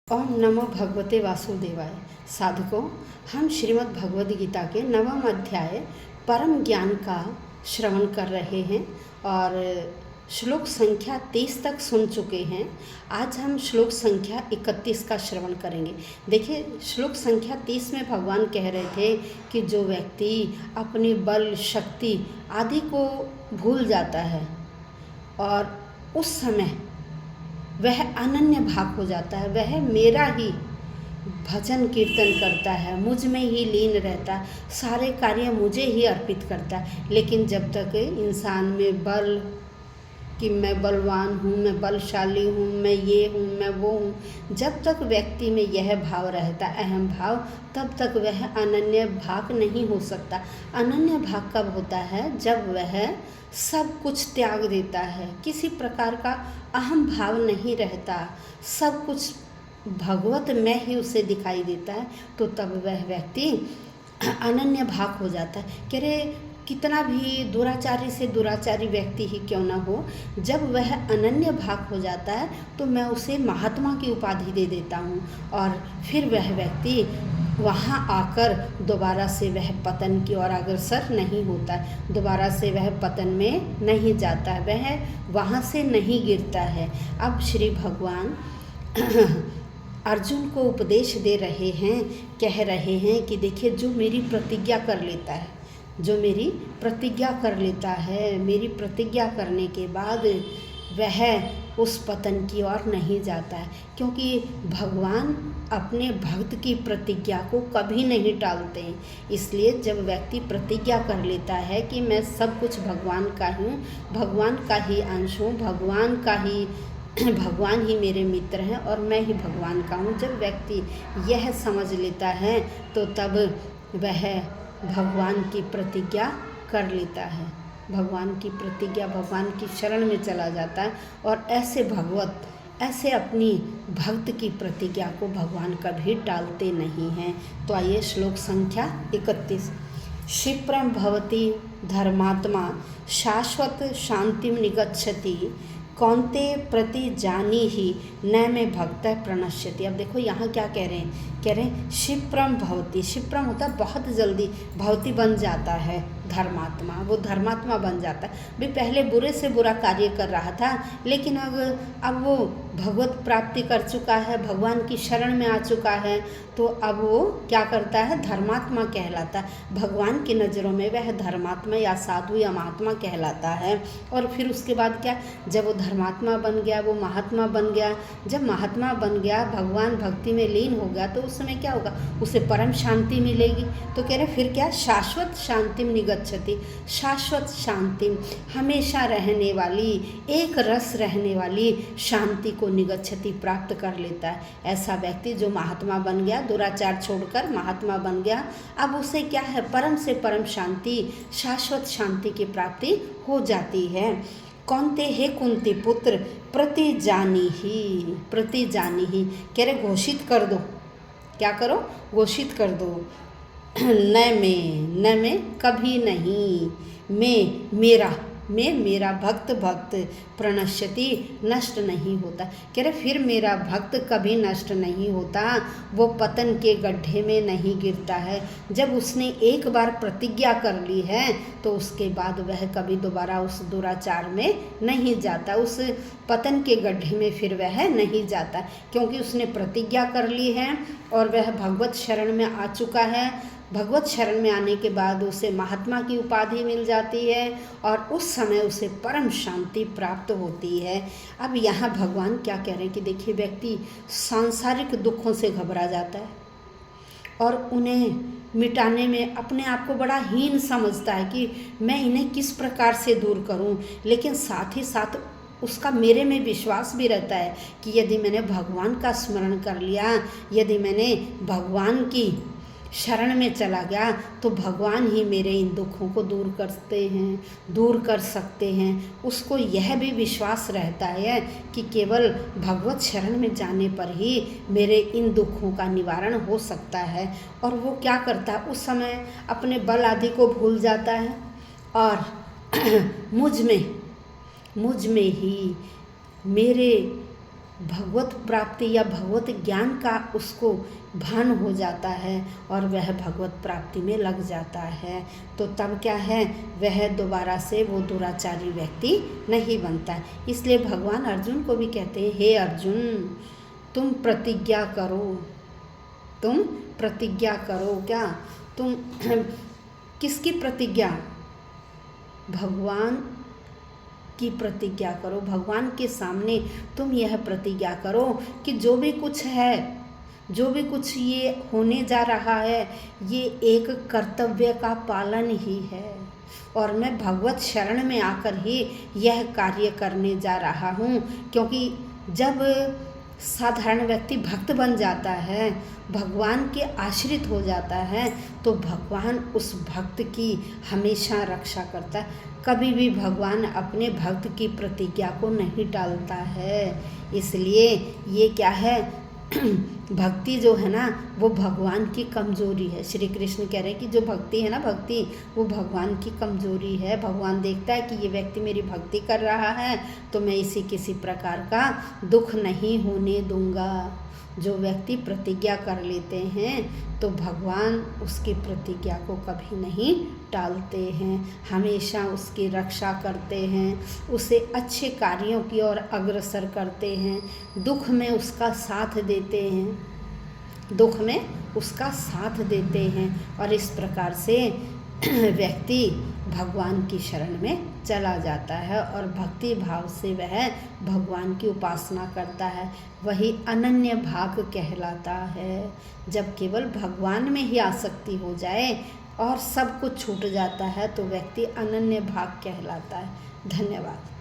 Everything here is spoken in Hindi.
ओम नमो भगवते वासुदेवाय। साधकों, हम श्रीमद् भगवद गीता के 9वें अध्याय परम ज्ञान का श्रवण कर रहे हैं और श्लोक संख्या 30 तक सुन चुके हैं। आज हम श्लोक संख्या 31 का श्रवण करेंगे। देखिए, श्लोक संख्या 30 में भगवान कह रहे थे कि जो व्यक्ति अपनी बल शक्ति आदि को भूल जाता है और उस समय वह अनन्य भाव हो जाता है, वह मेरा ही भजन कीर्तन करता है, मुझ में ही लीन रहता है, सारे कार्य मुझे ही अर्पित करता है। लेकिन जब तक इंसान में बल कि मैं बलवान हूँ, मैं बलशाली हूँ, मैं ये हूँ, मैं वो हूँ, जब तक व्यक्ति में यह भाव रहता, अहम भाव, तब तक वह अनन्य भाग नहीं हो सकता। अनन्य भाग कब होता है? जब वह सब कुछ त्याग देता है, किसी प्रकार का अहम भाव नहीं रहता, सब कुछ भगवत में ही उसे दिखाई देता है, तो तब वह व्यक्ति अनन्य भाग हो जाता है। कह रहे कितना भी दुराचारी से दुराचारी व्यक्ति ही क्यों ना हो, जब वह अनन्य भाग हो जाता है तो मैं उसे महात्मा की उपाधि दे देता हूँ और फिर वह व्यक्ति वहाँ आकर दोबारा से वह पतन की ओर अग्रसर नहीं होता है, दोबारा से वह पतन में नहीं जाता है, वह वहाँ से नहीं गिरता है। अब श्री भगवान अर्जुन को उपदेश दे रहे हैं, कह रहे हैं कि देखिए, जो मेरी प्रतिज्ञा कर लेता है, जो मेरी प्रतिज्ञा कर लेता है, मेरी प्रतिज्ञा करने के बाद वह उस पतन की ओर नहीं जाता है, क्योंकि भगवान अपने भक्त की प्रतिज्ञा को कभी नहीं टालते हैं। इसलिए जब व्यक्ति प्रतिज्ञा कर लेता है कि मैं सब कुछ भगवान का हूँ, भगवान का ही अंश हूँ, भगवान ही मेरे मित्र हैं और मैं ही भगवान का हूँ, जब व्यक्ति यह समझ लेता है तो तब वह भगवान की प्रतिज्ञा कर लेता है, भगवान की प्रतिज्ञा, भगवान की शरण में चला जाता है और ऐसे अपनी भक्त की प्रतिज्ञा को भगवान कभी टालते नहीं हैं। तो आइए श्लोक संख्या 31। क्षिप्रं भवति धर्मात्मा शाश्वत शांतिं निगच्छति कौन्ते प्रति जानी ही न में भक्त प्रणश्यति। अब देखो यहाँ क्या कह रहे हैं, क्षिप्रम भवति। क्षिप्रम होता है बहुत जल्दी, भवति बन जाता है धर्मात्मा, वो धर्मात्मा बन जाता है। भी पहले बुरे से बुरा कार्य कर रहा था, लेकिन अब वो भगवत प्राप्ति कर चुका है, भगवान की शरण में आ चुका है, तो अब वो क्या करता है? धर्मात्मा कहलाता है। भगवान की नज़रों में वह धर्मात्मा या साधु या महात्मा कहलाता है। और फिर उसके बाद क्या, जब वो धर्मात्मा बन गया, वो महात्मा बन गया, जब महात्मा बन गया, भगवान भक्ति में लीन हो गया, तो उस समय क्या होगा? उसे परम शांति मिलेगी। तो कह रहे फिर क्या? शाश्वत शांतिम निगच्छति। शाश्वत शांति, हमेशा रहने वाली, एक रस रहने वाली शांति को निगच्छति, प्राप्त कर लेता है। ऐसा व्यक्ति जो महात्मा बन गया, दुराचार छोड़कर महात्मा बन गया, अब उसे क्या है? परम से परम शांति, शाश्वत शांति की प्राप्ति हो जाती है। कौन्ते हे कुंती पुत्र प्रति जानी ही, कह रहे घोषित कर दो। क्या करो? घोषित कर दो। न में कभी नहीं, मेरा भक्त प्रणश्यति, नष्ट नहीं होता। कह रहे फिर मेरा भक्त कभी नष्ट नहीं होता, वो पतन के गड्ढे में नहीं गिरता है। जब उसने एक बार प्रतिज्ञा कर ली है तो उसके बाद वह कभी दोबारा उस दुराचार में नहीं जाता, उस पतन के गड्ढे में फिर वह नहीं जाता, क्योंकि उसने प्रतिज्ञा कर ली है और वह भगवत शरण में आ चुका है। भगवत शरण में आने के बाद उसे महात्मा की उपाधि मिल जाती है और उस समय उसे परम शांति प्राप्त होती है। अब यहाँ भगवान क्या कह रहे हैं कि देखिए, व्यक्ति सांसारिक दुखों से घबरा जाता है और उन्हें मिटाने में अपने आप को बड़ा हीन समझता है कि मैं इन्हें किस प्रकार से दूर करूं, लेकिन साथ ही साथ उसका मेरे में विश्वास भी रहता है कि यदि मैंने भगवान का स्मरण कर लिया, यदि मैंने भगवान की शरण में चला गया, तो भगवान ही मेरे इन दुखों को दूर कर सकते हैं। उसको यह भी विश्वास रहता है कि केवल भगवत शरण में जाने पर ही मेरे इन दुखों का निवारण हो सकता है। और वो क्या करता है? उस समय अपने बल आदि को भूल जाता है और मुझ में ही भगवत प्राप्ति या भगवत ज्ञान का उसको भान हो जाता है और वह भगवत प्राप्ति में लग जाता है, तो तब क्या है, वह दोबारा से वो दुराचारी व्यक्ति नहीं बनता है। इसलिए भगवान अर्जुन को भी कहते हैं, हे अर्जुन तुम प्रतिज्ञा करो, तुम प्रतिज्ञा करो। क्या तुम किसकी प्रतिज्ञा? भगवान की प्रतिज्ञा करो। भगवान के सामने तुम यह प्रतिज्ञा करो कि जो भी कुछ है, जो भी कुछ ये होने जा रहा है, ये एक कर्तव्य का पालन ही है और मैं भगवत शरण में आकर ही यह कार्य करने जा रहा हूँ। क्योंकि जब साधारण व्यक्ति भक्त बन जाता है, भगवान के आश्रित हो जाता है, तो भगवान उस भक्त की हमेशा रक्षा करता है। कभी भी भगवान अपने भक्त की प्रतिज्ञा को नहीं टालता है। इसलिए ये क्या है, भक्ति जो है ना वो भगवान की कमज़ोरी है। श्री कृष्ण कह रहे हैं कि जो भक्ति है ना, भक्ति वो भगवान की कमज़ोरी है। भगवान देखता है कि ये व्यक्ति मेरी भक्ति कर रहा है तो मैं इसे किसी प्रकार का दुख नहीं होने दूंगा। जो व्यक्ति प्रतिज्ञा कर लेते हैं तो भगवान उसकी प्रतिज्ञा को कभी नहीं टालते हैं, हमेशा उसकी रक्षा करते हैं, उसे अच्छे कार्यों की ओर अग्रसर करते हैं, दुख में उसका साथ देते हैं, दुख में उसका साथ देते हैं। और इस प्रकार से व्यक्ति भगवान की शरण में चला जाता है और भक्ति भाव से वह भगवान की उपासना करता है। वही अनन्य भाग कहलाता है। जब केवल भगवान में ही आसक्ति हो जाए और सब कुछ छूट जाता है तो व्यक्ति अनन्य भाग कहलाता है। धन्यवाद।